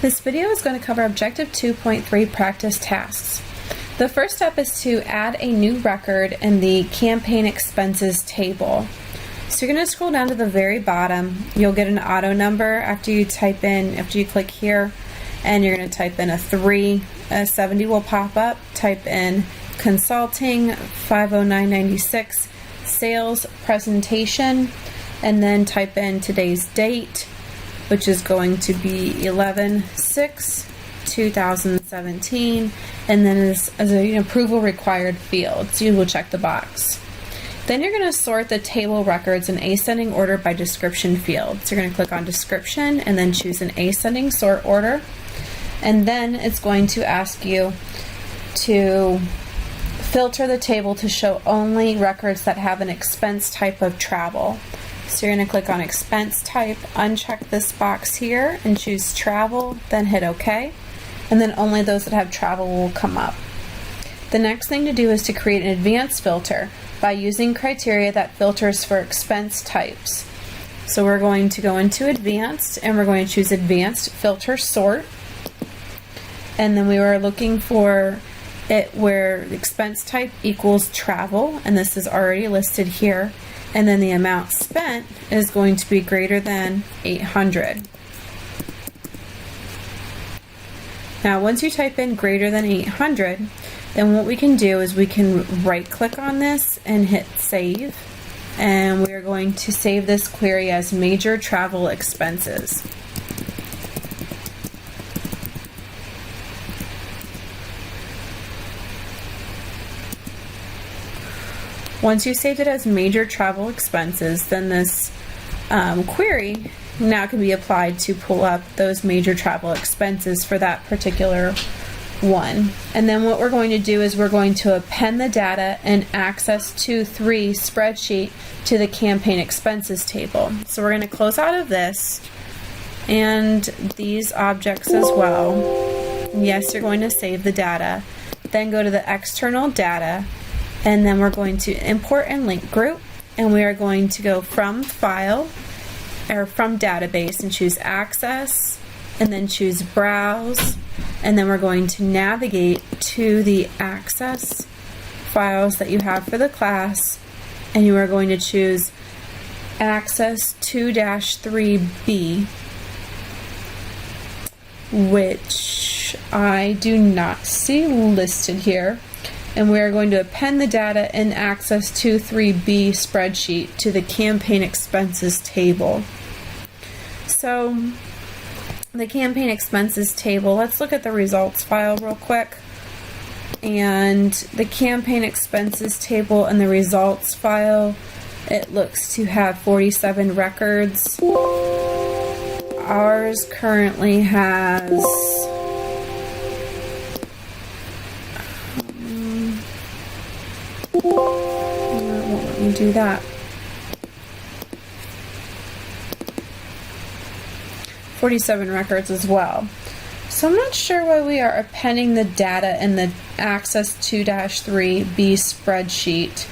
This video is going to cover Objective 2.3 practice tasks. The first step is to add a new record in the campaign expenses table. So you're going to scroll down to the very bottom. You'll get an auto number after you click here, and you're going to type in a 3. A 70 will pop up. Type in consulting 50996 sales presentation, and then type in today's date, which is going to be 11/6/2017, and then as an approval required field, so you will check the box. Then you're going to sort the table records in ascending order by description field. So you're going to click on description and then choose an ascending sort order, and then it's going to ask you to filter the table to show only records that have an expense type of travel. So you're going to click on expense type, uncheck this box here and choose travel, then hit OK, and then only those that have travel will come up. The next thing to do is to create an advanced filter by using criteria that filters for expense types. So we're going to go into advanced and we're going to choose advanced filter sort, and then we are looking for it where the expense type equals travel, and this is already listed here. And then the amount spent is going to be greater than 800. Now once you type in greater than 800, then what we can do is we can right click on this and hit save, and we are going to save this query as major travel expenses. Once you saved it as major travel expenses, then this query now can be applied to pull up those major travel expenses for that particular one. And then what we're going to do is we're going to append the data in Access 2.3 spreadsheet to the campaign expenses table. So we're going to close out of this and these objects as well. Yes, you're going to save the data. Then go to the external data, and then we're going to import and link group, and we are going to go from file or from database and choose access, and then choose browse, and then we're going to navigate to the access files that you have for the class, and you are going to choose access 2-3B, which I do not see listed here. And we are going to append the data in Access 2.3B spreadsheet to the campaign expenses table. So the campaign expenses table, let's look at the results file real quick. And the campaign expenses table and the results file, it looks to have 47 records. Ours currently has won't let me do that. 47 records as well. So I'm not sure why we are appending the data in the Access 2-3B spreadsheet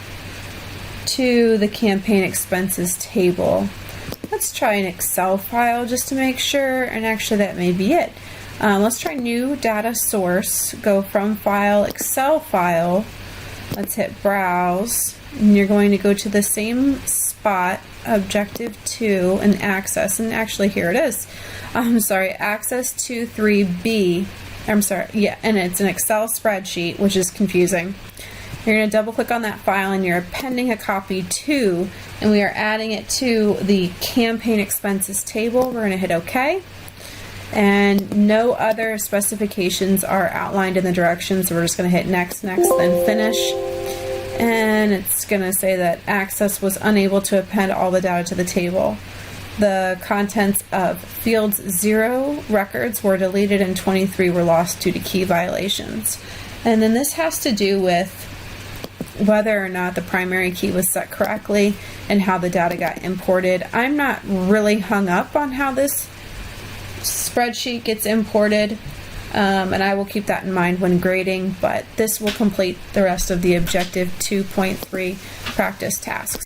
to the campaign expenses table. Let's try an Excel file just to make sure, and actually that may be it. Let's try new data source, go from file, Excel file. Let's hit browse, and you're going to go to the same spot, Objective 2 and Access, and actually here it is. I'm sorry, Access 2.3B. I'm sorry, yeah, and it's an Excel spreadsheet, which is confusing. You're going to double click on that file and you're appending a copy to, and we are adding it to the campaign expenses table. We're going to hit OK. And no other specifications are outlined in the directions, so we're just going to hit next, next, then finish. And it's going to say that Access was unable to append all the data to the table. The contents of fields 0 records were deleted and 23 were lost due to key violations. And then this has to do with whether or not the primary key was set correctly and how the data got imported. I'm not really hung up on how this spreadsheet gets imported, and I will keep that in mind when grading, but this will complete the rest of the Objective 2.3 practice tasks.